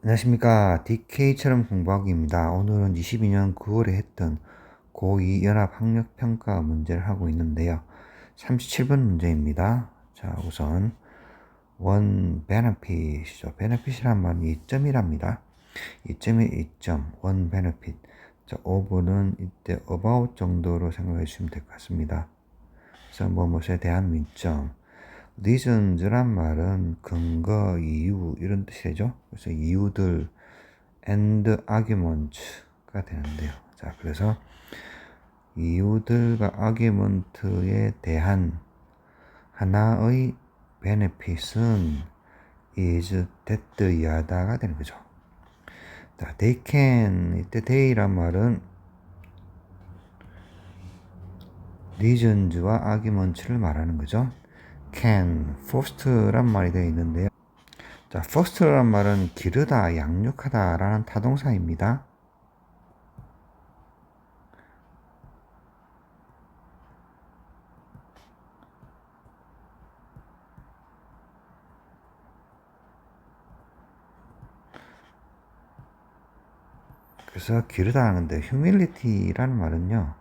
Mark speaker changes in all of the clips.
Speaker 1: 안녕하십니까. DK처럼 공부하기입니다. 오늘은 22년 9월에 했던 고2 연합학력평가 문제를 하고 있는데요. 37번 문제입니다. 자, 우선 원 benefit이죠. benefit이란 말은 2점이랍니다. 2점이 2점, 원 benefit. 자, 오버는 이때 about 정도로 생각해 주시면 될 것 같습니다. 그래서 무엇에 대한 민점. reasons란 말은 근거, 이유 이런 뜻이 되죠. 그래서 이유들 and arguments가 되는데요. 자, 그래서 이유들과 argument에 대한 하나의 benefit은 is that 이하다가 되는 거죠. 자, they can 이때 they란 말은 reasons와 arguments를 말하는 거죠. can, first란 말이 되어 있는데요. 자, first란 말은 기르다, 양육하다 라는 타동사입니다. 그래서 기르다 하는데 humility라는 말은요.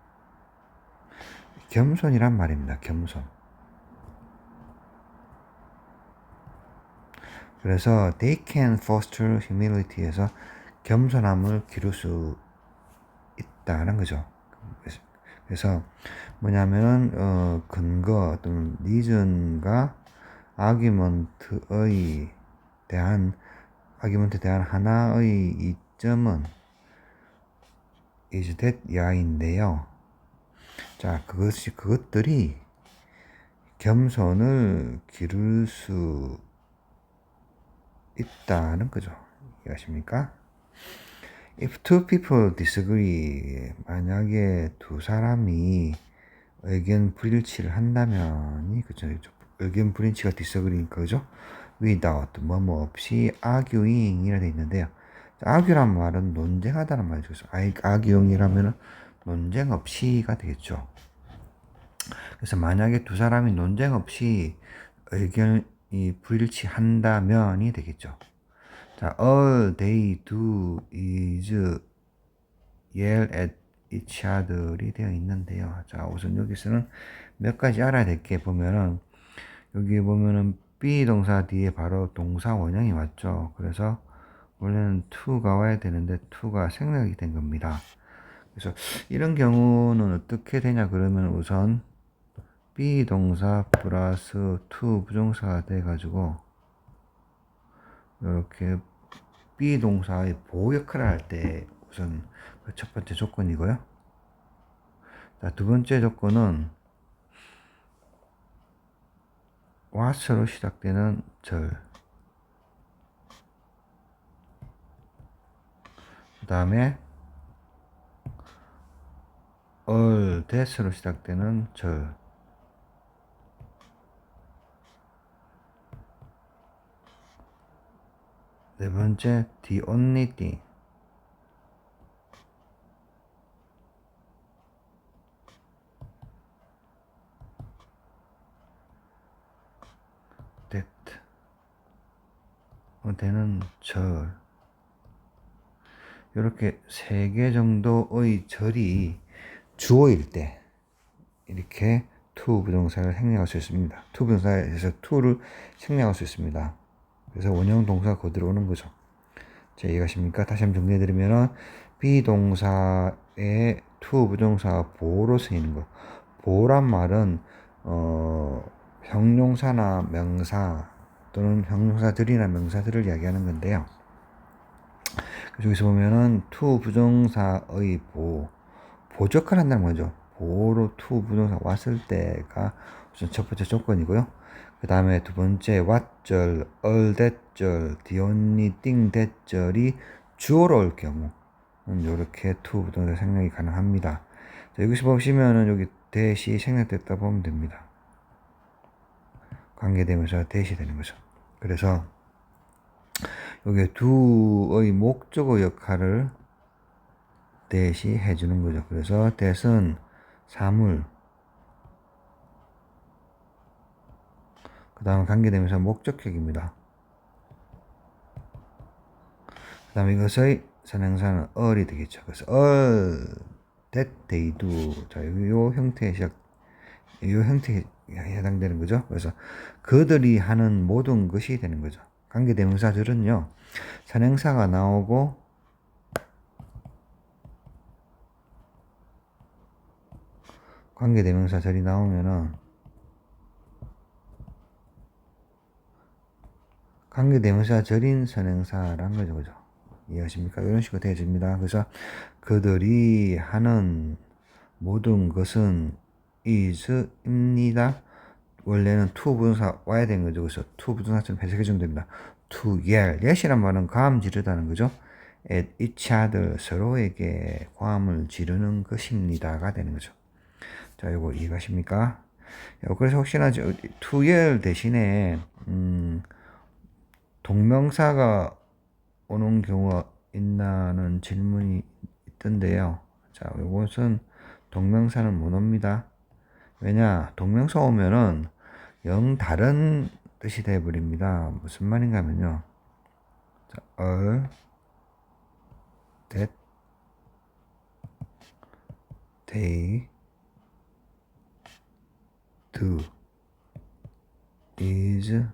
Speaker 1: 겸손이란 말입니다. 겸손. 그래서 they can foster humility에서 겸손함을 기를 수 있다는 거죠. 그래서 뭐냐면은 근거 또는 reason과 argument에 대한 하나의 이점은 is that 야인데요. 자, 그것들이 겸손을 기를 수 있다는 거죠. 이해하십니까? If two people disagree, 만약에 두 사람이 의견 불일치를 한다면, 그죠? 의견 불일치가 disagree니까, 그죠? without, 뭐뭐 없이 arguing 이라 돼 있는데요. argue란 말은 논쟁하다는 말이죠. arguing이라면 논쟁 없이가 되겠죠. 그래서 만약에 두 사람이 논쟁 없이 의견이 불일치한다면이 되겠죠. 자, all they do is yell at each other이 되어 있는데요. 자, 우선 여기서는 몇 가지 알아야 될 게 보면은, 여기 보면은 be 동사 뒤에 바로 동사 원형이 왔죠. 그래서 원래는 to가 와야 되는데 to가 생략이 된 겁니다. 그래서 이런 경우는 어떻게 되냐 그러면 우선 be 동사 플러스 to 부정사가 돼가지고 이렇게 be 동사의 보호 역할을 할 때 우선 그 첫 번째 조건이고요. 자, 두 번째 조건은 what으로 시작되는 절. 그 다음에 all that으로 시작되는 절. 네 번째 the only thing. that 되는 절. 이렇게 세 개 정도의 절이 주어일 때 이렇게 to 부동사를 생략할 수 있습니다. to 부동사에서 to를 생략할 수 있습니다. 그래서 원형 동사 그대로 오는 거죠. 자, 이해가십니까? 다시 한번 정리해드리면은 비동사에 to 부동사 보호로 쓰이는 거. 보호란 말은 형용사나 명사 또는 형용사들이나 명사들을 이야기하는 건데요. 여기서 보면은 to 부정사의 보조역할을 한다는 거죠. 보호로 to 부정사 왔을 때가 우선 첫 번째 조건이고요. 그 다음에 두 번째 what절, all that절, the only thing that절이 주어로 올 경우 이렇게 to 부정사 생략이 가능합니다. 자, 여기서 보시면은 여기 that이 생략됐다 보면 됩니다. 관계되면서 that이 되는 거죠. 그래서 여기 do의 목적어 역할을 that이 해주는 거죠. 그래서 that은 사물, 그 다음 관계되면서 목적격입니다. 다음에 이것의 선행사는 all이 되겠죠. 그래서 all that they do. 자, 요 형태의 요 형태에 해당되는 거죠. 그래서 그들이 하는 모든 것이 되는 거죠. 관계대명사들은요, 선행사가 나오고 관계대명사절이 나오면은 관계대명사절인 선행사란 거죠. 그죠? 이해하십니까? 이런 식으로 되어집니다. 그래서 그들이 하는 모든 것은 is입니다. 원래는 to 부동사 와야 되는 거죠. 그래서 to 부동사처럼 해석해 주면 됩니다. to yell. yell이란 말은 과음 지르다는 거죠. at each other. 서로에게 과음을 지르는 것입니다가 되는 거죠. 자, 이거 이해가십니까? 그래서 혹시나 to yell 대신에 동명사가 오는 경우가 있나는 질문이 있던데요. 자, 이것은 동명사는 못 옵니다. 왜냐, 동명사 오면은 영 다른 뜻이 되어버립니다. 무슨 말인가 하면요. 자, all that they do is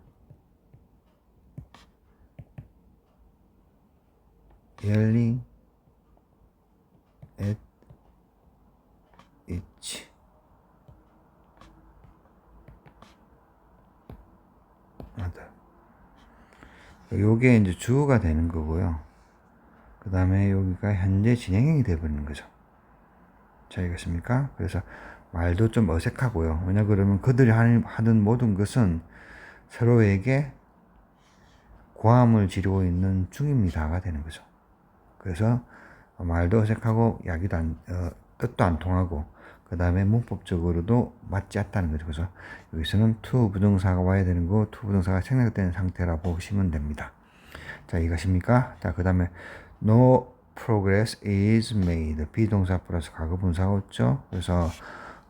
Speaker 1: yelling at each other. 요게 이제 주어가 되는 거고요. 그 다음에 여기가 현재 진행형이 되어버리는 거죠. 자, 이겠습니까? 그래서 말도 좀 어색하고요. 왜냐 그러면 그들이 하는 모든 것은 서로에게 고함을 지르고 있는 중입니다가 되는 거죠. 그래서 말도 어색하고 뜻도 안 통하고 그 다음에 문법적으로도 맞지 않다는 거죠. 그래서 여기서는 to 부동사가 와야 되는 거 to 부동사가 생략된 상태라 보시면 됩니다. 자, 이것입니까? 자, 그 다음에 no progress is made. 비동사 플러스 과거 분사가 없죠. 그래서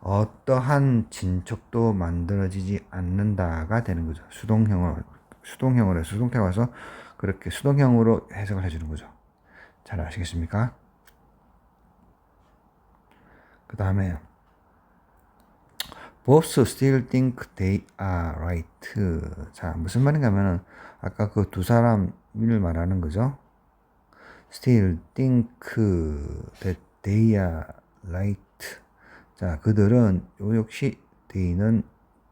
Speaker 1: 어떠한 진척도 만들어지지 않는다가 되는 거죠. 수동형으로 해서 수동태가 와서 그렇게 수동형으로 해석을 해주는 거죠. 잘 아시겠습니까? 그 다음에 both still think they are right. 자, 무슨 말인가 하면은 아까 그 두 사람을 말하는 거죠. still think that they are right. 자, 그들은 요 역시 they는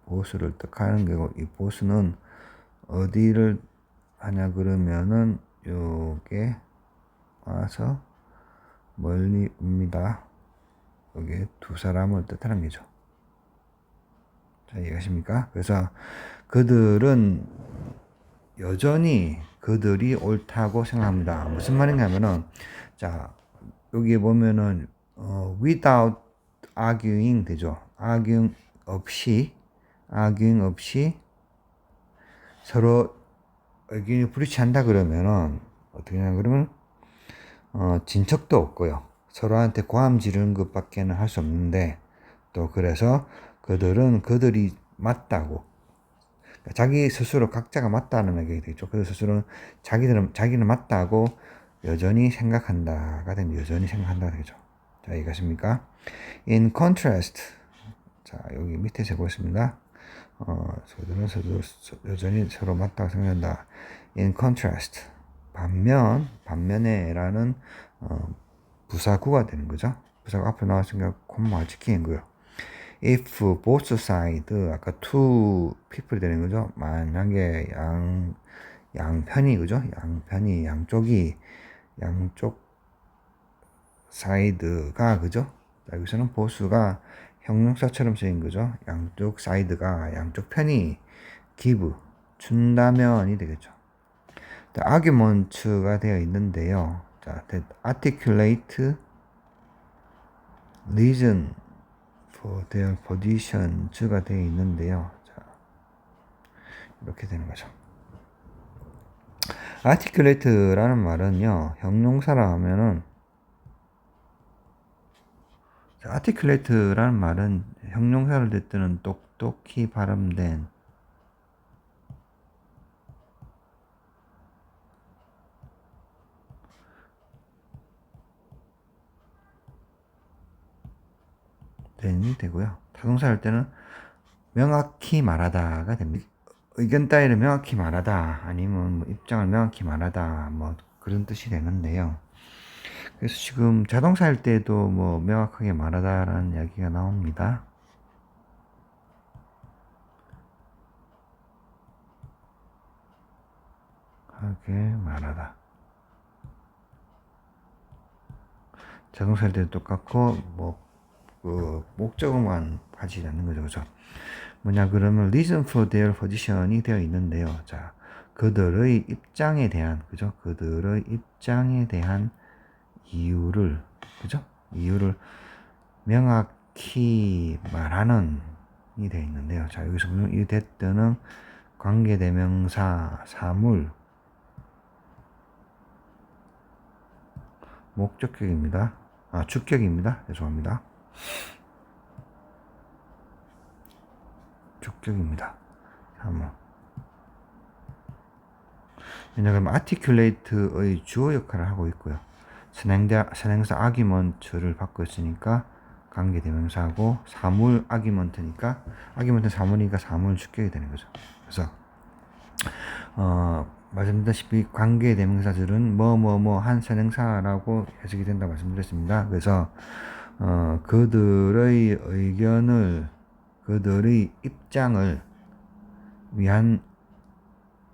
Speaker 1: both를 뜻하는 거고 이 both는 어디를 하냐 그러면은 요게 와서 멀리 옵니다. 여기 두 사람을 뜻하는 거죠. 자, 이해하십니까? 그래서 그들은 여전히 그들이 옳다고 생각합니다. 무슨 말인가 하면은, 자, 여기 보면은, without arguing 되죠. arguing 없이 서로 의견이 불일치한다 그러면은, 어떻게 하냐 그러면, 진척도 없고요. 서로한테 고함 지르는 것밖에는 할 수 없는데, 또 그래서 그들은 그들이 맞다고 자기 스스로 각자가 맞다는 얘기가 되겠죠. 그들 스스로는 자기는 맞다고 여전히 생각한다가 되면 여전히 생각한다가 되죠. 자, 이해가십니까? In contrast. 자, 여기 밑에 보겠습니다. 그들은 여전히 서로 맞다고 생각한다. In contrast. 반면에라는 부사구가 되는 거죠. 부사가 앞에 나왔으니까 콤마가 찍히는 거예요. if both side 아까 two people이 되는 거죠. 만약에 양편이 그죠? 양쪽 사이드가 그죠? 자, 여기서는 both가 형용사처럼 쓰인 거죠. 양쪽 사이드가 양쪽 편이 give 준다면이 되겠죠. argument가 되어 있는데요. 자, articulate reason for their positions가 되어 있는데요. 자, 이렇게 되는 거죠. articulate라는 말은요, 형용사라 하면은, articulate라는 말은 형용사를 뜻하는 똑똑히 발음된 then이 되고요. 타동사 할 때는 명확히 말하다가 됩니다. 의견 따위를 명확히 말하다 아니면 뭐 입장을 명확히 말하다 뭐 그런 뜻이 되는데요. 그래서 지금 자동차 할 때도 뭐 명확하게 말하다라는 이야기가 나옵니다. 하게 말하다. 자동차 할 때도 똑같고 뭐 그 목적어만 하지 않는 거죠, 그죠? 뭐냐 그러면 reason for their position이 되어 있는데요. 자, 그들의 입장에 대한 그죠? 그들의 입장에 대한 이유를 그죠? 이유를 명확히 말하는 이 되어 있는데요. 자, 여기서 보면 이 that는 관계대명사 사물 목적격입니다. 주격입니다. 죄송합니다. 주격입니다. 사물. 왜냐하면 articulate의 주어 역할을 하고 있고요. 선행사 argument를 받고 있으니까 관계대명사하고 사물 argument니까 argument 사물이니까 사물 주격이 되는 거죠. 그래서 말씀드렸다시피 관계대명사들은 한 선행사라고 해석이 된다 말씀드렸습니다. 그래서 그들의 의견을 그들의 입장을 위한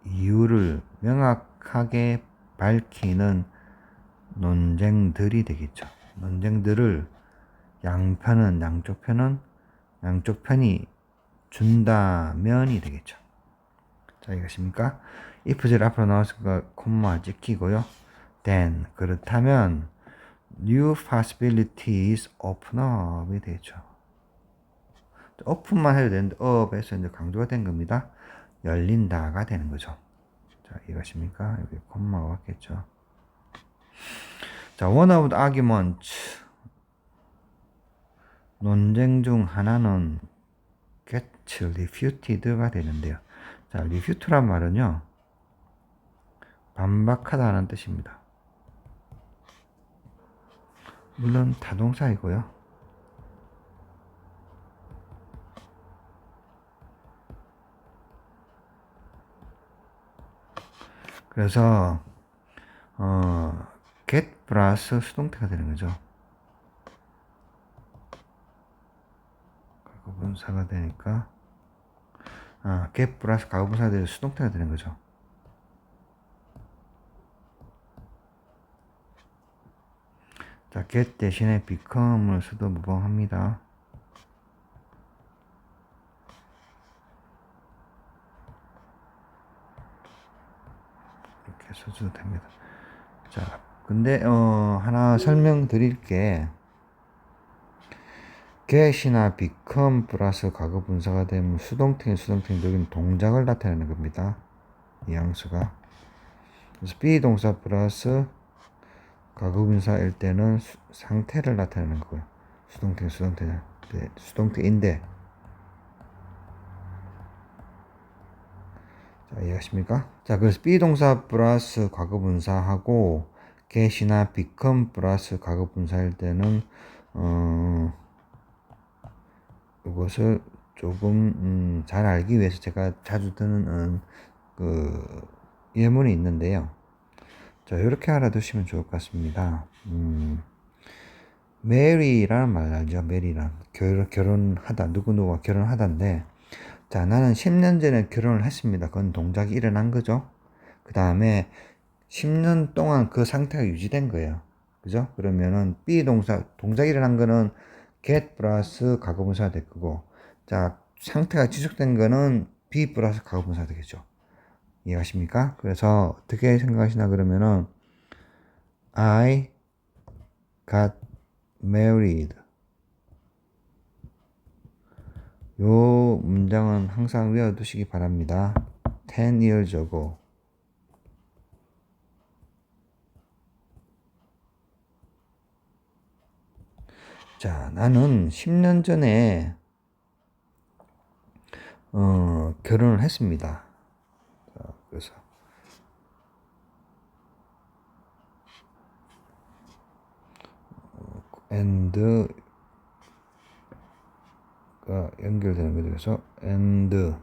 Speaker 1: 이유를 명확하게 밝히는 논쟁들이 되겠죠. 논쟁들을 양쪽 편이 준다면이 되겠죠. 자, 이것입니까? if를 앞으로 나왔으니까 콤마 찍히고요. then 그렇다면 new possibilities open up이 되죠. open만 해도 되는데 up에서 이제 강조가 된 겁니다. 열린다가 되는 거죠. 자, 이것입니까? 여기 콤마가 왔겠죠. 자, one of the arguments 논쟁 중 하나는 get refuted가 되는데요. 자, refute란 말은요, 반박하다는 뜻입니다. 물론 타동사이고요. 그래서 get 플러스 수동태가 되는 거죠. 가구분사가 되니까 get 플러스 가구분사가 되는 수동태가 되는 거죠. 자, get 대신에 become을 써도 무방합니다. 이렇게 써도 됩니다. 자, 근데 하나 설명드릴게. get이나 become 플러스 과거 분사가 되면 수동태인 여기는 동작을 나타내는 겁니다. 뉘앙스가. 그래서 be 동사 플러스 과거 분사일 때는 상태를 나타내는 거고요. 수동태인데. 자, 이해하십니까? 자, 그래서 be 동사 플러스 과거 분사하고 get이나 become 플러스 과거 분사일 때는 이것을 조금 잘 알기 위해서 제가 자주 드는 그 예문이 있는데요. 자, 이렇게 알아두시면 좋을 것 같습니다. 메리라는 말 알죠? 메리란 결혼하다, 누구누구와 결혼하다인데, 자, 나는 10년 전에 결혼을 했습니다. 그건 동작이 일어난 거죠. 그 다음에 10년 동안 그 상태가 유지된 거예요. 그죠? 그러면은 be 동작이 일어난 거는 get 플러스 과거분사가 될 거고, 자, 상태가 지속된 거는 be 플러스 과거분사가 되겠죠. 이해하십니까? 그래서 어떻게 생각하시나 그러면은 I got married. 요 문장은 항상 외워두시기 바랍니다. 10 years ago. 자, 나는 10년 전에 결혼을 했습니다. 자, 그래서 and 연결되는 거죠. 그래서 and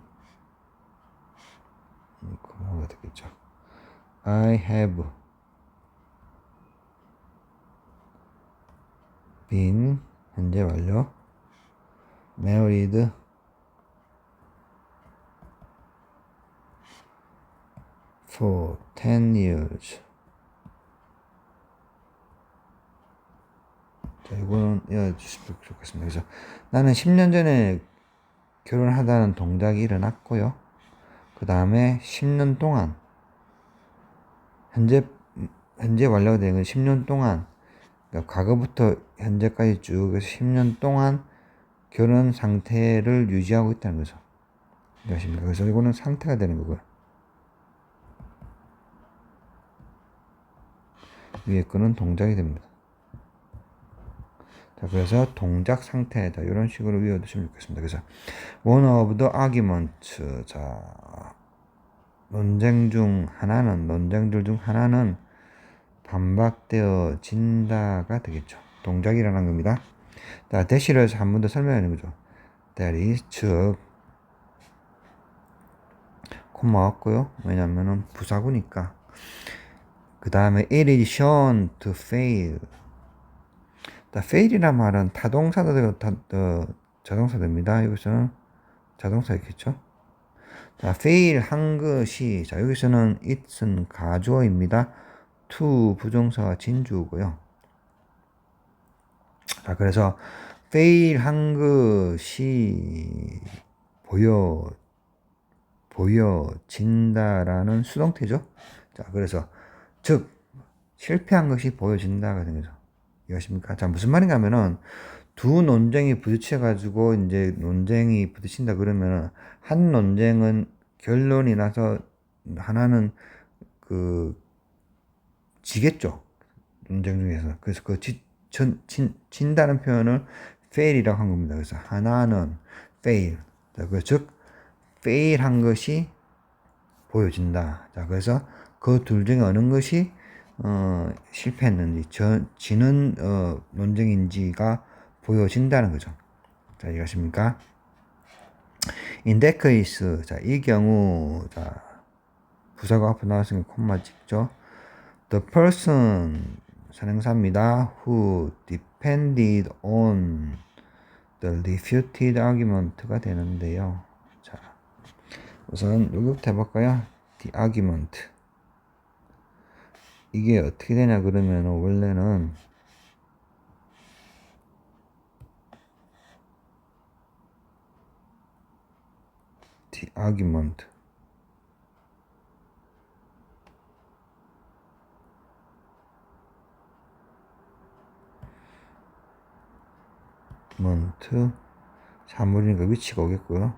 Speaker 1: 뭐가 되겠죠. I have been 현재 완료 married for 10 years. 자, 이거는 외워주시면 좋겠습니다. 그래서 나는 10년 전에 결혼하다는 동작이 일어났고요. 그 다음에 10년 동안 현재 완료가 된 건 10년 동안, 그러니까 과거부터 현재까지 쭉 해서 10년 동안 결혼 상태를 유지하고 있다는 거죠. 이해하십니까? 그래서 이거는 상태가 되는 거고요. 위에 거는 동작이 됩니다. 자, 그래서 동작 상태다. 이런 식으로 외워두시면 좋겠습니다. 그래서 one of the arguments. 자, 논쟁 논쟁들 중 하나는 반박되어진다가 되겠죠. 동작이 일어난 겁니다. 자, 대시를 해서 한 번 더 설명하는 거죠. That is, 즉, 콤마 왔고요. 왜냐면은 부사구니까. 그 다음에 it is shown to fail. fail이란 말은 타동사도 되고 자동사 됩니다. 여기서는 자동사 있겠죠. 자, fail 한 것이, 자, 여기서는 it은 가주어입니다. to 부정사가 진주고요. 자, 그래서 fail 한 것이 보여진다라는 수동태죠. 자, 그래서 즉 실패한 것이 보여진다가 된 거죠. 이해하십니까? 자, 무슨 말인가 하면은 두 논쟁이 부딪혀 가지고 이제 논쟁이 부딪힌다 그러면은 한 논쟁은 결론이 나서 하나는 지겠죠. 논쟁 중에서. 그래서 진다는 표현을 fail이라고 한 겁니다. 그래서 하나는 fail. 자, 즉 fail 한 것이 보여진다. 자, 그래서 그 둘 중에 어느 것이 실패했는지 지는 논쟁인지가 보여진다는 거죠. 자, 이해하십니까? In that case, 자, 이 경우, 자, 부사가 앞에 나왔으니까 콤마 찍죠. The person, 선행사입니다. Who depended on the refuted argument가 되는데요. 자, 우선 요거부터 해볼까요? The argument. 이게 어떻게 되냐 그러면 원래는 the argument 사물이니까 위치가 오겠고요.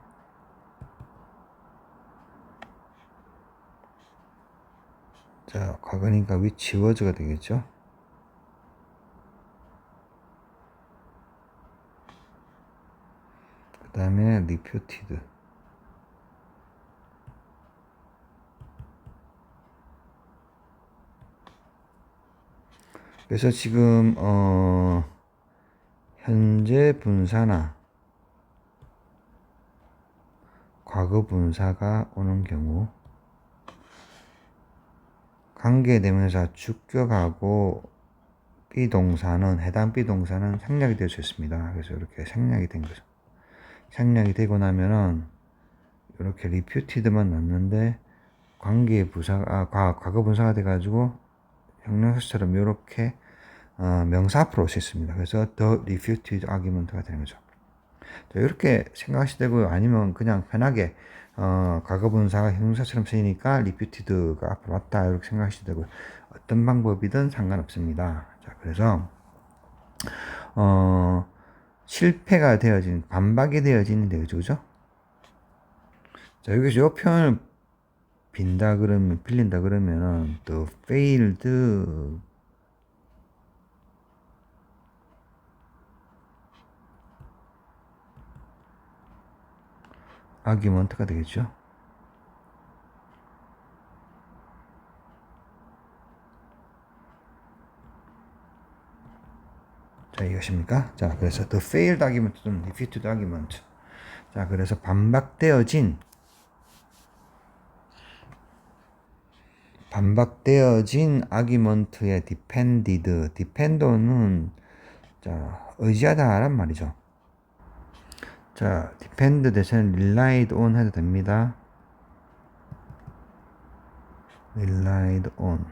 Speaker 1: 자, 과거니까 which was가 되겠죠. 그 다음에 refuted. 그래서 지금 현재 분사나 과거 분사가 오는 경우 관계대명사 주격하고 비동사는 해당 비동사는 생략이 될 수 있습니다. 그래서 이렇게 생략이 된 거죠. 생략이 되고 나면은 이렇게 reputed만 남는데 과거 분사가 돼가지고 형용사처럼 이렇게 명사 앞으로 올 수 있습니다. 그래서 the refuted argument가 되는 거죠. 자, 이렇게 생각하시면 되고요. 아니면 그냥 편하게 과거 분사가 형용사처럼 쓰이니까 reputed가 앞으로 왔다 이렇게 생각하시면 되고요. 어떤 방법이든 상관없습니다. 자, 그래서 실패가 되어진, 반박이 되어지는 되죠, 그죠? 자, 여기서 이 표현을 빌린다 그러면은 the failed argument가 되겠죠. 자, 이해하십니까? 자, 그래서 the failed argument 또는 refuted argument. 자, 그래서 반박되어진 아규먼트의 depend는 자, 의지하다란 말이죠. 자, depend 대신에 relied on 해도 됩니다. relied on.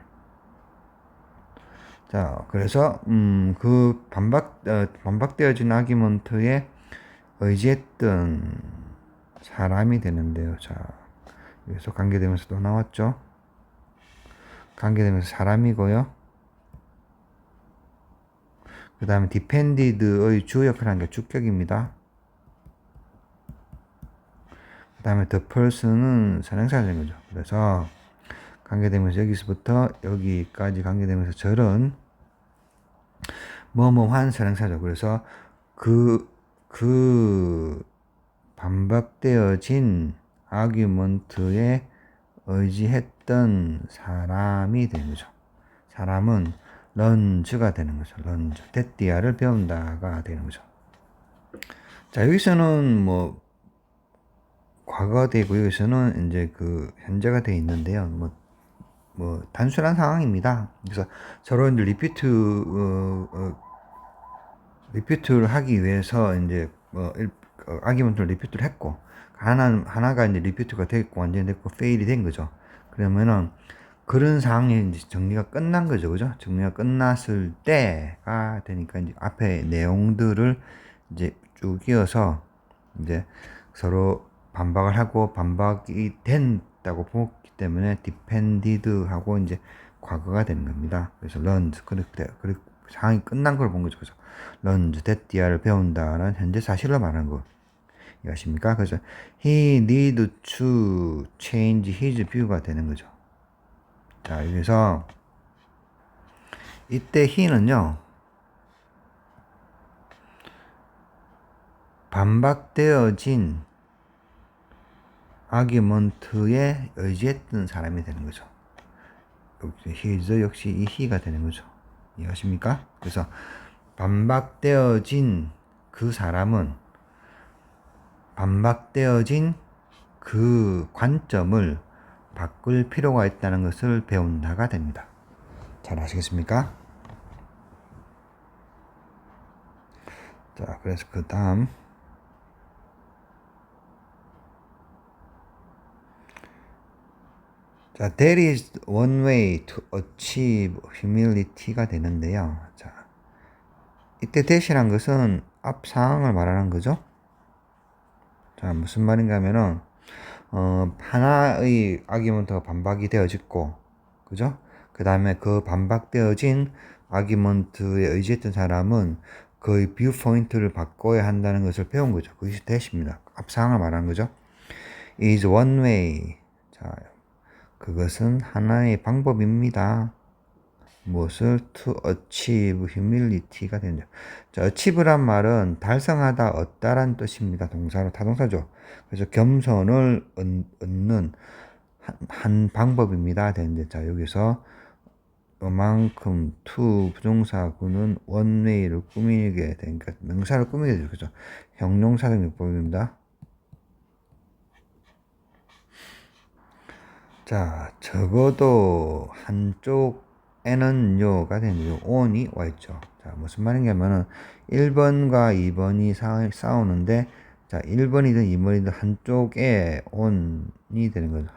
Speaker 1: 자, 그래서 그 반박되어진 아규먼트에 의지했던 사람이 되는데요. 자, 여기서 관계되면서 또 나왔죠. 관계되면서 사람이고요. 그 다음에 depended의 주 역할을 하는 게 주격입니다. 그 다음에 the person은 선행사가 되는 거죠. 그래서 관계되면서 여기서부터 여기까지 관계되면서 절은 뭐뭐한 선행사죠. 그래서 그 반박되어진 아규먼트에 의지했던 사람이 되는 거죠. 사람은 런즈가 되는 거죠. 런즈. 데띠아를 배운다가 되는 거죠. 자, 여기서는 뭐 과거가 되고 여기서는 이제 그 현재가 되어 있는데요. 뭐 단순한 상황입니다. 그래서 서로 이제 리피트를 하기 위해서 이제 아기먼트를 리피트를 했고 하나가 이제 리피트가 됐고 완전히 됐고 페일이 된 거죠. 그러면은 그런 상황이 이제 정리가 끝난 거죠. 그죠? 정리가 끝났을 때가 되니까 이제 앞에 내용들을 이제 쭉 이어서 이제 서로 반박을 하고 반박이 된다고 보기 때문에 depended 하고 이제 과거가 되는 겁니다. 그래서 learned 그렇게 상황이 끝난 걸 본 거죠. 그래서 learned 데띠아를 배운다는 현재 사실을 말하는 거. 이해하십니까? 그래서 he need to change his view가 되는 거죠. 자, 여기서 이때 he는요. 반박되어진 아규먼트에 의지했던 사람이 되는 거죠. 역시 이 he가 되는 거죠. 이해하십니까? 그래서 반박되어진 그 사람은 반박되어진 그 관점을 바꿀 필요가 있다는 것을 배운다가 됩니다. 잘 아시겠습니까? 자, 그래서 그 다음 자, there is one way to achieve humility가 되는데요. 자, 이때 that이란 것은 앞 상황을 말하는 거죠. 자, 무슨 말인가 하면은 하나의 아규먼트가 반박이 되어졌고, 그죠? 그 다음에 그 반박되어진 아규먼트에 의지했던 사람은 그의 뷰 포인트를 바꿔야 한다는 것을 배운 거죠. 그것이 that입니다. 앞 상황을 말하는 거죠. is one way. 자, 그것은 하나의 방법입니다. 무엇을 to achieve humility가 되는데, 자, achieve란 말은 달성하다, 얻다란 뜻입니다. 동사로 타동사죠. 그래서 겸손을 얻는 한 방법입니다. 되는데, 자, 여기서 그만큼 to 부정사구는 one way를 꾸미게 되니까 명사를 꾸미게 되죠. 그죠? 형용사적 요법입니다. 자, 적어도 한쪽에는요가 되는데요. on이 와 있죠. 자, 무슨 말인가면은 1번과 2번이 싸우는데, 자, 1번이든 2번이든 한쪽에 on이 되는 거죠.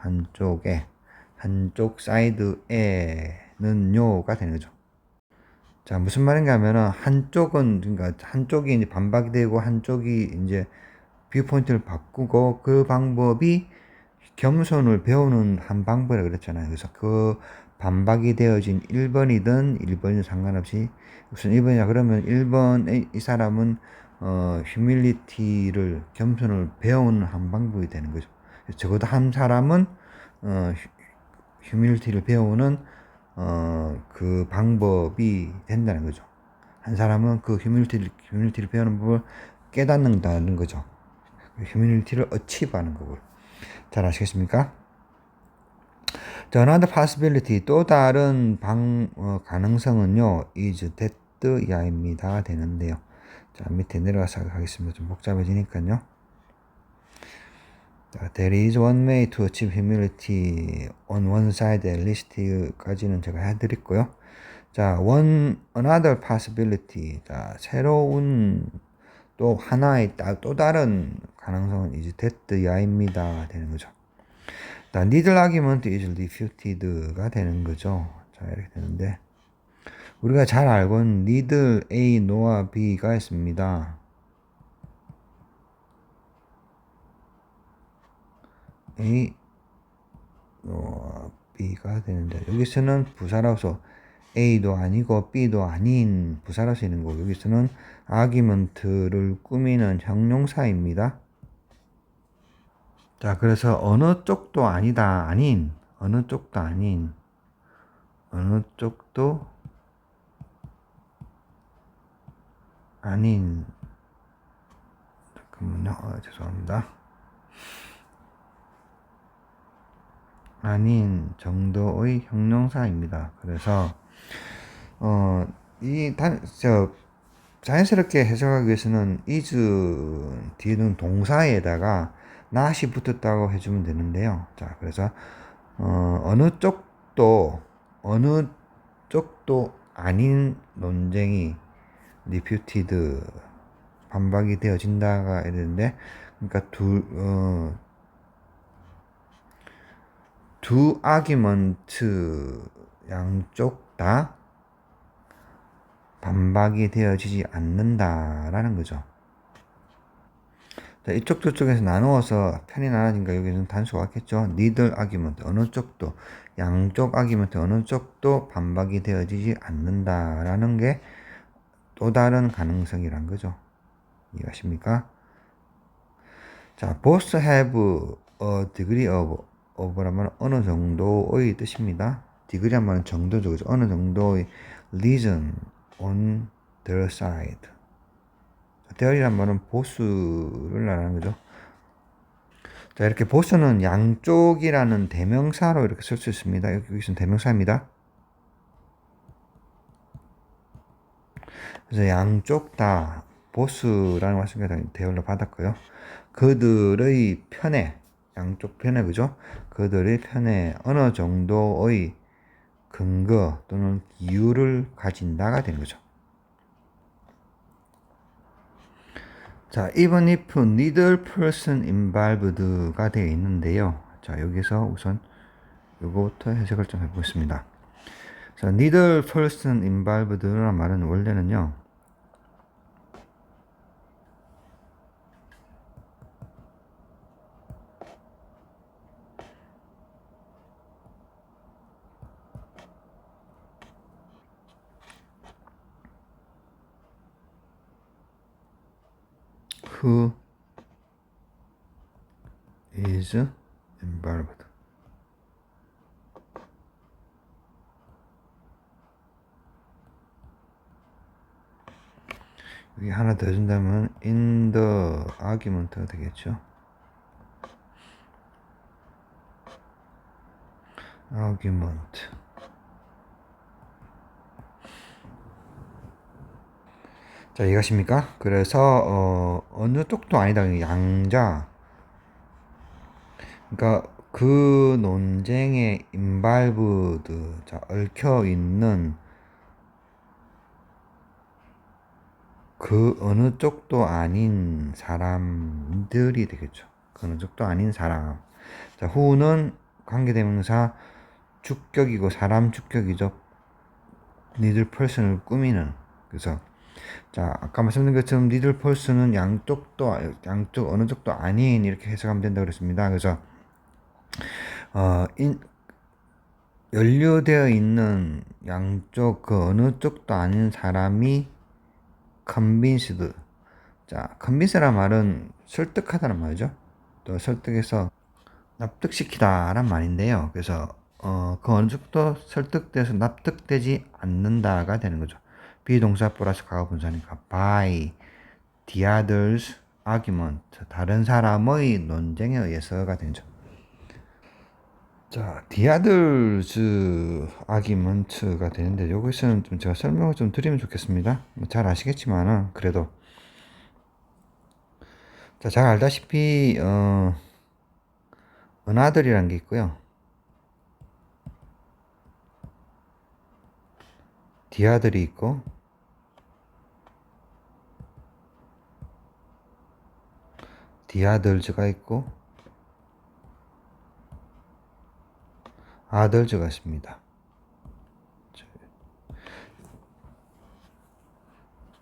Speaker 1: 한쪽 사이드에는요가 되는 거죠. 자, 무슨 말인가 하면은 그러니까 한쪽이 이제 반박이 되고 한쪽이 이제 뷰포인트를 바꾸고 그 방법이 겸손을 배우는 한 방법이라고 그랬잖아요. 그래서 그 반박이 되어진 1번이든 상관없이 무슨 1번이냐 그러면 1번의 이 사람은 휴밀리티를 겸손을 배우는 한 방법이 되는 거죠. 적어도 한 사람은 휴밀리티를 배우는 그 방법이 된다는 거죠. 한 사람은 그 휴밀리티를 배우는 법을 깨닫는다는 거죠. 휴밀리티를 어치브하는 거고. 잘 아시겠습니까? 자, another possibility, 또 다른 가능성은요, is that 야입니다. 되는데요. 자, 밑에 내려가서 하겠습니다. 좀 복잡해지니까요. 자, there is one way to achieve humility on one side at least까지는 제가 해드렸고요. 자, another possibility. 자, 새로운 또 하나의 또 다른 가능성은 이제 that 야입니다. 되는 거죠. 자, neither argument is refuted가 되는 거죠. 자, 이렇게 되는데, 우리가 잘 알고 있는 neither A, nor B가 있습니다. A, nor B가 되는데, 여기서는 부사로서 A도 아니고 B도 아닌 부사로서 있는 거고, 여기서는 argument를 꾸미는 형용사입니다. 자, 그래서 어느 쪽도 아니다, 아닌, 어느 쪽도 아닌, 어느 쪽도 아닌, 잠깐만요. 죄송합니다. 아닌 정도의 형용사입니다. 그래서 자연스럽게 해석하기 위해서는 is 뒤에는 동사에다가 not이 붙었다고 해주면 되는데요. 자, 그래서 어느 쪽도 아닌 논쟁이 refuted 반박이 되어진다가 되는데, 그러니까 두 아기먼트 양쪽 다 반박이 되어지지 않는다라는 거죠. 자, 이쪽 저쪽에서 나누어서 편이 나눠진가 여기는 단수가 같겠죠. neither argument 어느 쪽도 양쪽 argument 어느 쪽도 반박이 되어지지 않는다라는 게 또 다른 가능성이란 거죠. 이해하십니까? 자, both have a degree of라면 어느 정도의 뜻입니다. degree란 말은 정도죠. 그죠? 어느 정도의 reason on their side. there이란 말은 보수를 말하는 거죠. 자, 이렇게 보수는 양쪽이라는 대명사로 이렇게 쓸 수 있습니다. 여기서는 대명사입니다. 그래서 양쪽 다 보스라는 말씀을 대열로 받았고요. 그들의 편에, 양쪽 편에, 그죠? 그들의 편에 어느 정도의 근거 또는 이유를 가진다가 되는 거죠. 자, even if neither person involved가 되어 있는데요. 자, 여기서 우선 요거부터 해석을 좀 해보겠습니다. 자, neither person involved라는 말은 원래는요, who is involved. 여기 하나 더 준다면 in the argument가 되겠죠. argument. 자, 이해가십니까? 그래서 어느 쪽도 아니다. 양자. 그러니까 그 논쟁에 involved, 자, 얽혀 있는 그 어느 쪽도 아닌 사람들이 되겠죠. 그 어느 쪽도 아닌 사람. 자, who는 관계대명사 주격이고 사람 주격이죠. neither person을 꾸미는. 그래서 자, 아까 말씀드린 것처럼 neither person은 양쪽 어느 쪽도 아닌 이렇게 해석하면 된다고 그랬습니다. 그래서 연루되어 있는 양쪽 그 어느 쪽도 아닌 사람이 convinced. 자, convince란 말은 설득하다는 말이죠. 또 설득해서 납득시키다란 말인데요. 그래서 그 어느 쪽도 설득돼서 납득되지 않는다가 되는 거죠. 비동사 플러스 과거 분사니까 by the others argument, 다른 사람의 논쟁에 의해서가 되죠. 자, the others argument가 되는데 여기서는 좀 제가 설명을 좀 드리면 좋겠습니다. 잘 아시겠지만은 그래도 자, 잘 알다시피 another이라는 게 있고요. the other이 있고 the others가 있고 others가 있습니다.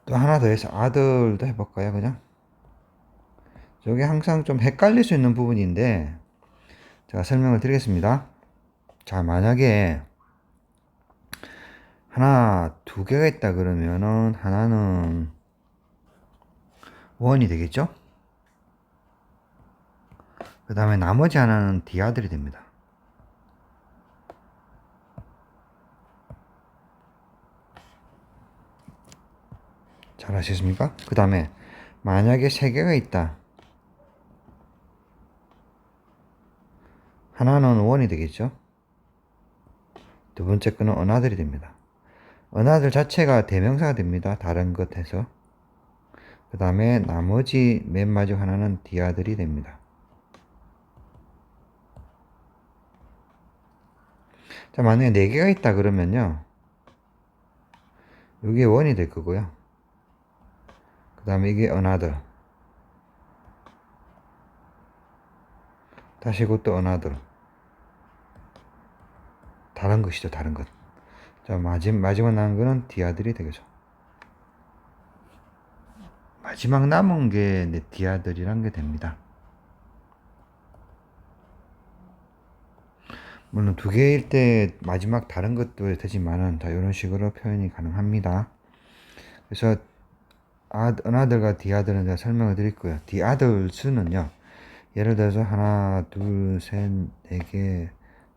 Speaker 1: 또 하나 더 해서 other도 해볼까요? 그냥 저게 항상 좀 헷갈릴 수 있는 부분인데 제가 설명을 드리겠습니다. 자, 만약에 하나 두 개가 있다 그러면은 하나는 원이 되겠죠? 그 다음에 나머지 하나는 the other이 됩니다. 잘 아시겠습니까? 그 다음에 만약에 세 개가 있다. 하나는 원이 되겠죠? 두 번째 거는 another이 됩니다. another 자체가 대명사가 됩니다. 다른 것에서. 그 다음에 나머지 맨 마지막 하나는 the other이 됩니다. 자, 만약에 네 개가 있다 그러면요. 이게 원이 될 거고요. 그 다음에 이게 another. 다시 이것도 another. 다른 것이죠, 다른 것. 자, 마지막 남은 거는 the other이 되겠죠. 마지막 남은 게 the other이란 게 됩니다. 물론 두 개일 때 마지막 다른 것도 되지만은 자, 이런 식으로 표현이 가능합니다. 그래서 another과 the other은 제가 설명을 드릴 거예요. the others는요. 예를 들어서 하나, 둘, 셋, 네 개,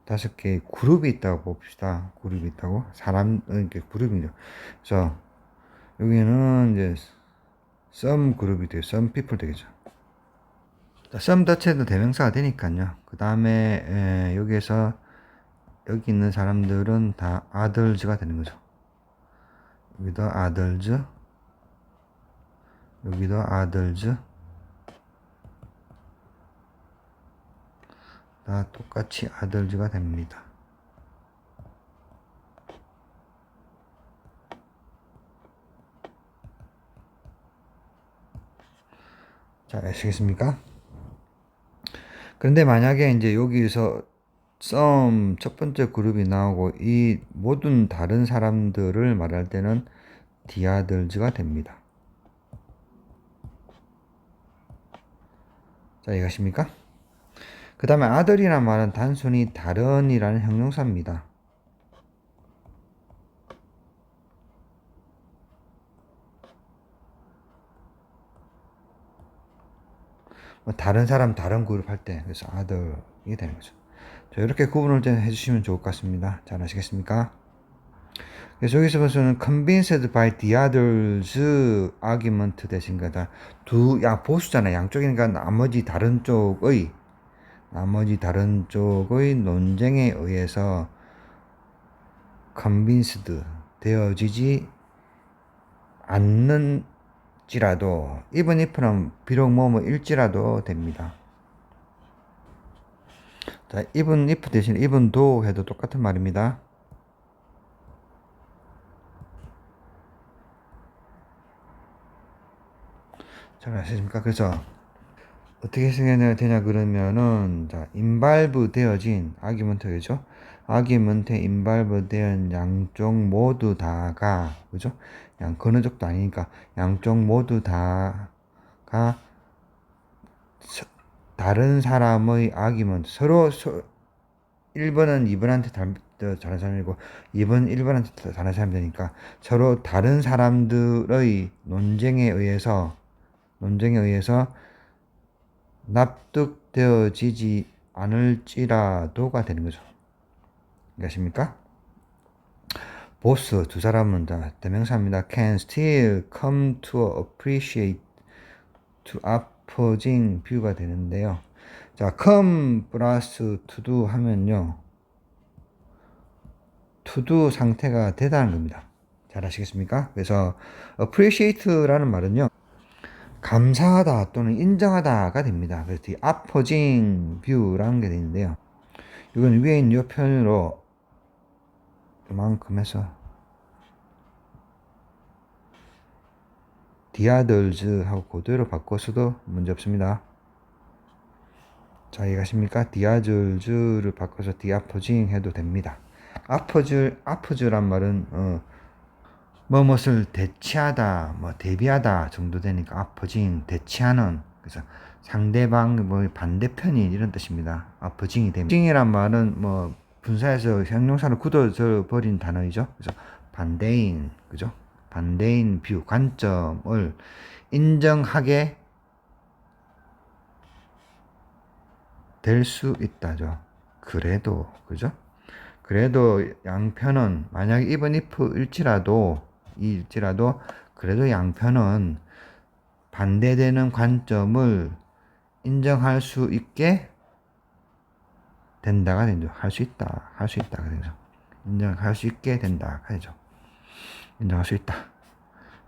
Speaker 1: 다섯 개 그룹이 있다고 봅시다. 그룹이 있다고 사람 이렇게 그룹이죠. 그래서 여기는 이제 some 그룹이 돼요. some people 되겠죠. some 자체도 대명사가 되니까요. 그 다음에 여기에서 여기 있는 사람들은 다 others가 되는 거죠. 여기도 others, 여기도 others, 다 똑같이 others가 됩니다. 자, 아시겠습니까? 그런데 만약에 이제 여기서 some 첫 번째 그룹이 나오고 이 모든 다른 사람들을 말할 때는 the others가 됩니다. 자, 이해가십니까? 그 다음에 other이라는 말은 단순히 다른이라는 형용사입니다. 뭐 다른 사람, 다른 그룹 할 때, 그래서 other이 되는 거죠. 자, 이렇게 구분을 좀 해주시면 좋을 것 같습니다. 잘 아시겠습니까? 그래서 여기서 보서는 convinced by the others argument 대신 거다. 보수잖아. 양쪽이니까 나머지 다른 쪽의 논쟁에 의해서 convinced 되어지지 않는지라도 even if는 비록 뭐일지라도 됩니다. 자, even if 대신 even though 해도 똑같은 말입니다. 잘 아시십니까? 그래서 어떻게 생각해야 되냐 그러면은 자, involve 되어진 argument겠죠? argument에 involve 되은 양쪽 모두 다가 그죠? 어느 쪽도 아니니까 양쪽 모두 다가 다른 사람의 argument 서로 1번은 2번한테 다른 사람이고 2번 1번한테 다른 사람이 되니까 서로 다른 사람들의 논쟁에 의해서 납득되어지지 않을지라도가 되는 거죠. 아십니까? 보스 두 사람은 다 대명사입니다. can still come to appreciate to opposing view가 되는데요. 자, come 플러스 to do 하면요. to do 상태가 되다는 겁니다. 잘 아시겠습니까? 그래서 appreciate라는 말은요. 감사하다 또는 인정하다가 됩니다. 그래서 the opposing view라는 게 되는데요. 이건 위에 있는 이 표현으로 이만큼 해서 the others 하고 그대로 바꿔서도 문제 없습니다. 자, 이해가십니까? the others를 바꿔서 the opposing 해도 됩니다. oppose란 말은 무엇을 대치하다, 뭐 대비하다 정도 되니까 opposing 대치하는, 그래서 상대방 뭐 반대편이 이런 뜻입니다. opposing이 됩니다. opposing이란 말은 뭐 분사해서 형용사로 굳어져 버린 단어이죠. 그래서 반대인, 그죠? 반대인 뷰, 관점을 인정하게 될 수 있다죠. 그래도, 그죠? 그래도 양편은 만약 even if일지라도 그래도 양편은 반대되는 관점을 인정할 수 있게 된다가 되죠. 할 수 있다가 되죠. 인정할 수 있게 된다가 되죠. 인정할 수 있다.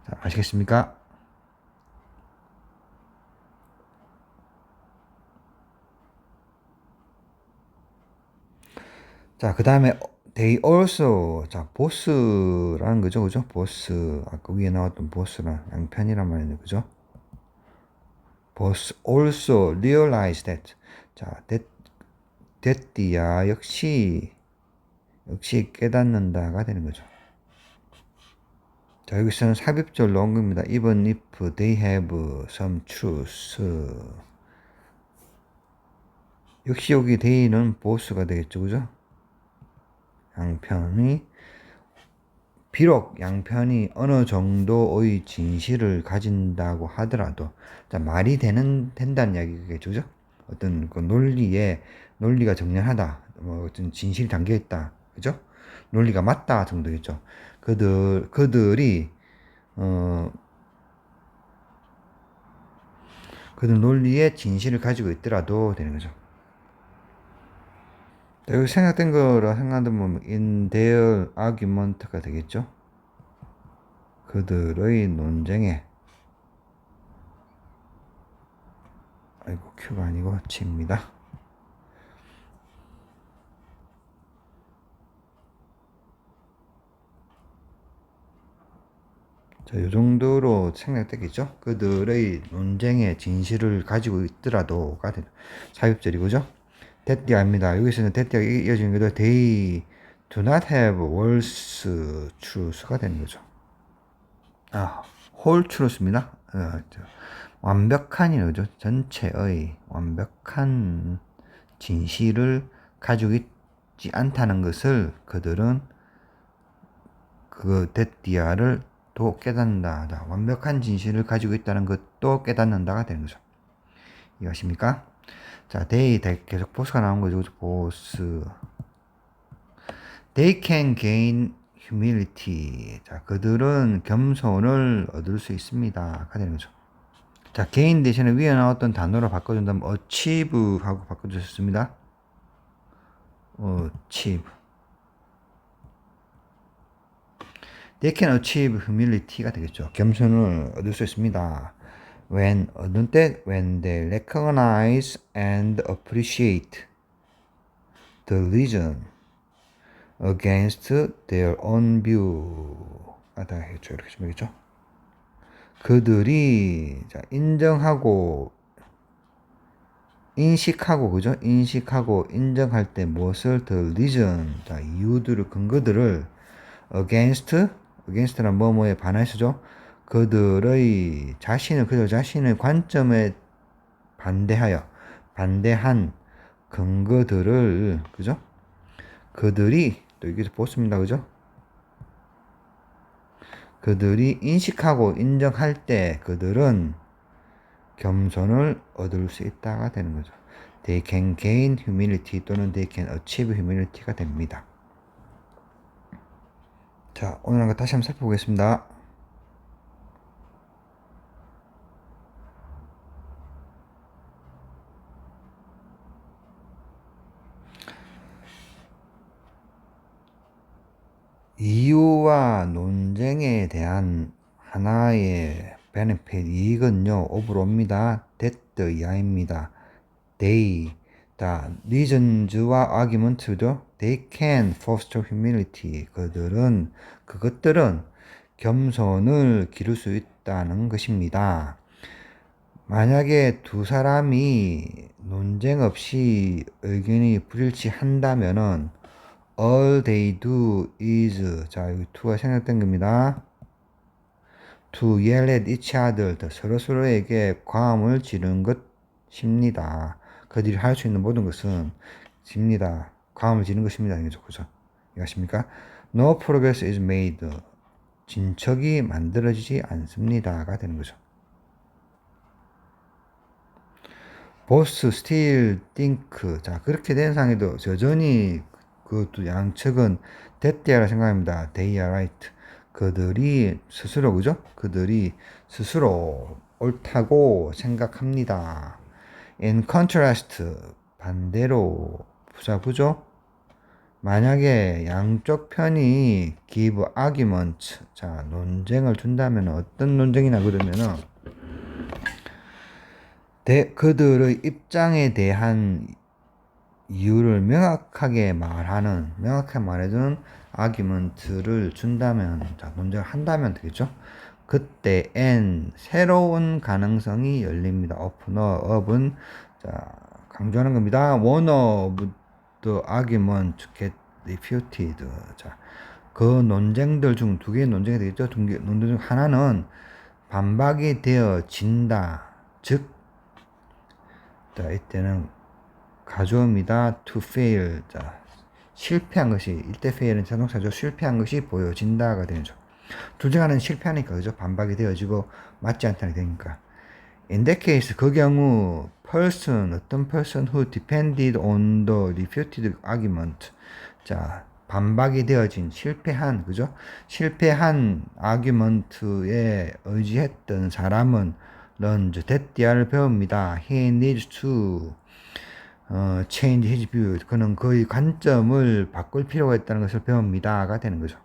Speaker 1: 자, 아시겠습니까? 자, 그 다음에 they also, 자, 보스라는 거죠, 그죠? 보스, 아까 위에 나왔던 보스란 양편이란 말이죠, 그죠? boss also realize that, 자, that이야 역시 깨닫는다가 되는 거죠. 자, 여기서는 삽입절 넣은 겁니다. even if they have some truth. 역시 여기 they는 보스가 되겠죠, 그죠? 양편이 비록 양편이 어느 정도의 진실을 가진다고 하더라도, 자, 말이 된다는 이야기겠죠, 그죠? 어떤 그 논리가 정연하다, 뭐 어떤 진실이 담겨 있다, 그죠? 논리가 맞다 정도겠죠. 그들 논리의 진실을 가지고 있더라도 되는 거죠. 여기 생각된 거라 생각하면 in their argument가 되겠죠. 그들의 논쟁에, 아이고 Q가 아니고 G입니다. 자, 요 정도로 생각되겠죠. 그들의 논쟁에 진실을 가지고 있더라도가 사입절이고죠. that입니다. 여기서는 that가 이어지는 게도 they do not have worse truth가 되는 거죠. whole truth입니다. 완벽한 거죠. 전체의 완벽한 진실을 가지고 있지 않다는 것을 그들은 그 that를 또 깨닫는다. 완벽한 진실을 가지고 있다는 것도 깨닫는다가 되는 거죠. 이해하십니까? 자, they 계속 보스가 나온 거죠. 보스. They can gain humility. 자, 그들은 겸손을 얻을 수 있습니다. 가 되는 거죠. 자, gain 대신에 위에 나왔던 단어로 바꿔준다면 achieve 하고 바꿔주셨습니다. achieve. They can achieve humility가 되겠죠. 겸손을 얻을 수 있습니다. 어느 때? When they recognize and appreciate the reason against their own view. 되겠죠. 이렇게 좀 되겠죠. 그들이, 자, 인정하고, 인식하고, 그죠? 인식하고, 인정할 때 무엇을, the reason, 자, 이유들을, 근거들을, against란 뭐뭐에 반해서죠. 그들 자신의 관점에 반대한 근거들을, 그죠? 그들이, 또 여기서 보습니다, 그죠? 그들이 인식하고 인정할 때 그들은 겸손을 얻을 수 있다가 되는 거죠. They can gain humility 또는 they can achieve humility가 됩니다. 자, 오늘 한 거 다시 한번 살펴보겠습니다. 이유와 논쟁에 대한 하나의 benefit 이익은요 overall입니다. that 이하입니다. they 자 reasons와 argument죠. they can foster humility 그것들은 겸손을 기를 수 있다는 것입니다. 만약에 두 사람이 논쟁 없이 의견이 불일치한다면은 all they do is 자 여기 to가 생략된 겁니다. to yell at each other 서로서로에게 과음을 지르는 것입니다. 그들이 할 수 있는 모든 것은 집니다. 과음을 지르는 것입니다. 이거죠. 그죠? 이해하십니까? No progress is made. 진척이 만들어지지 않습니다가 되는 거죠. both still think 자 그렇게 된 상황에도 여전히 그 두 양측은 대띠하라 생각합니다. they are right. 그들이 스스로 그죠? 그들이 스스로 옳다고 생각합니다. in contrast 반대로 부사구죠? 만약에 양쪽 편이 give argument 자 논쟁을 준다면 어떤 논쟁이나 그러면은 그들의 입장에 대한 이유를 명확하게 말해주는 아규먼트를 준다면, 자, 논쟁을 한다면 되겠죠? 그때엔 새로운 가능성이 열립니다. up은, 자, 강조하는 겁니다. one of the arguments get refuted. 자, 그 논쟁들 중 두 개의 논쟁이 되겠죠? 논쟁 중 하나는 반박이 되어진다. 즉, 자, 이때는 가져옵니다. to fail. 자, 실패한 것이, 이때 fail은 자동차죠. 실패한 것이 보여진다가 되죠. 둘 중 하나는 실패하니까, 그죠? 반박이 되어지고, 맞지 않다는 게 되니까. In that case, 그 경우, 어떤 person who depended on the refuted argument. 자, 반박이 되어진, 실패한, 그죠? 실패한 argument에 의지했던 사람은 learns that 를 배웁니다. He needs to change his view. 그는 그의 관점을 바꿀 필요가 있다는 것을 배웁니다가 되는 거죠.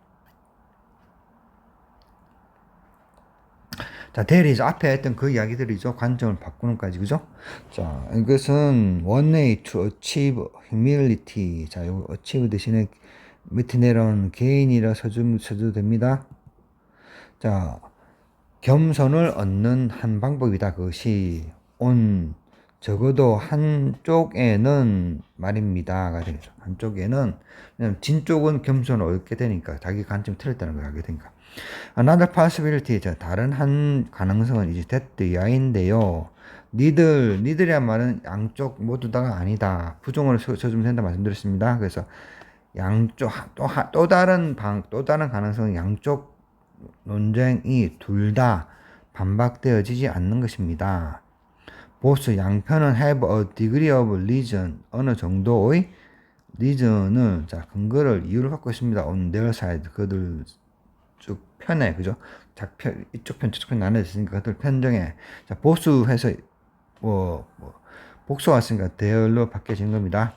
Speaker 1: 자, there is 앞에 했던 그 이야기들이죠. 관점을 바꾸는까지, 그죠? 자, 이것은 one way to achieve humility. 자, 요 achieve 대신에 밑에 내려온 gain이라 써도 됩니다. 자, 겸손을 얻는 한 방법이다. 그것이 적어도 한쪽에는 말입니다가 되겠죠. 한쪽에는 진쪽은 겸손을 얻게 되니까 자기 관점이 틀렸다는 걸 알게 되니까. Another possibility, 자, 다른 한 가능성은 이제 that 야인데요. 니들이란 말은 양쪽 모두 다가 아니다. 부정어를 써주면 된다 말씀드렸습니다. 그래서 양쪽 또 다른 가능성은 양쪽 논쟁이 둘 다 반박되어지지 않는 것입니다. both 양편은 have a degree of reason 어느 정도의 reason을 자 근거를 이유를 갖고 있습니다. on their side 그들 쭉 편에 그죠? 이쪽 편 저쪽 편 나눠졌으니까 그들 편정에 자 보수해서 복수 왔으니까 there로 바뀌어진 겁니다.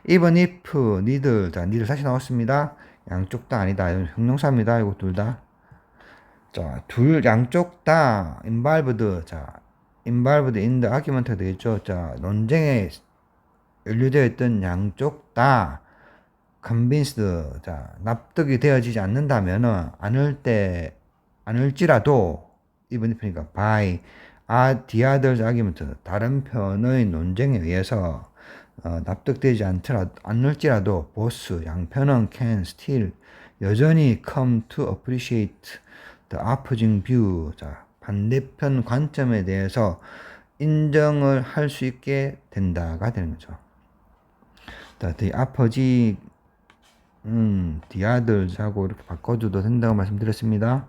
Speaker 1: even if 니들 다시 나왔습니다. 양쪽 다 아니다. 형용사입니다. 이거 둘 다. 자, 양쪽 다 involved in the argument 되겠죠. 자, 논쟁에 연루되어 있던 양쪽 다 convinced, 자, 납득이 되어지지 않는다면은, 않을지라도, even if니까 by the other's argument, 다른 편의 논쟁에 의해서, 납득되지 않을지라도, both 양편은 can still, 여전히 come to appreciate the opposing view, 자, 반대편 관점에 대해서 인정을 할 수 있게 된다가 되는 거죠. 자, the opposite, the others하고 이렇게 바꿔줘도 된다고 말씀드렸습니다.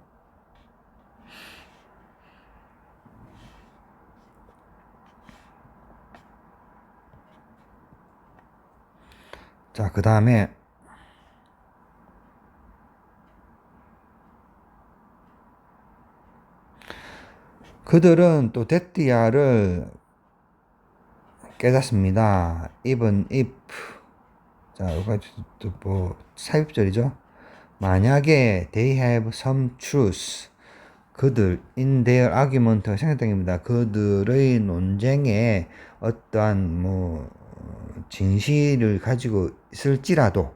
Speaker 1: 자, 그 다음에 그들은 또 데띠아를 깨닫습니다. even if 자, 여기까지 또 사입절이죠. 만약에 they have some truth 그들 in their argument 생략당입니다. 그들의 논쟁에 어떠한 진실을 가지고 있을지라도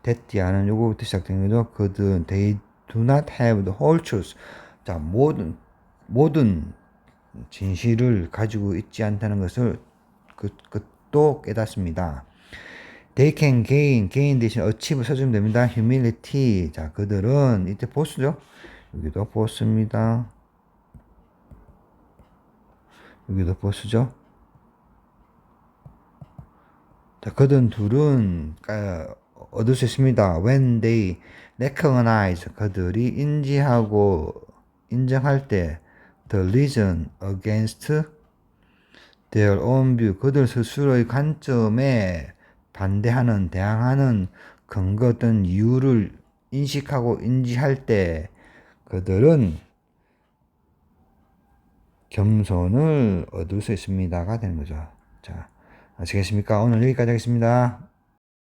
Speaker 1: 대띠하는 요거부터 시작된 거죠. 그들 they do not have the whole truth. 자, 모든 진실을 가지고 있지 않다는 것을 그것도 깨닫습니다. They can gain 대신 achieve 써주면 됩니다. humility. 자, 그들은 이때 보스죠. 여기도 보스입니다. 여기도 보스죠. 자, 그들 둘은 얻을 수 있습니다. When they recognize 그들이 인지하고 인정할 때 the reason against their own view 그들 스스로의 관점에 반대하는 대항하는 근거 어떤 이유를 인식하고 인지할 때 그들은 겸손을 얻을 수 있습니다가 되는 거죠. 자, 아시겠습니까? 오늘 여기까지 하겠습니다.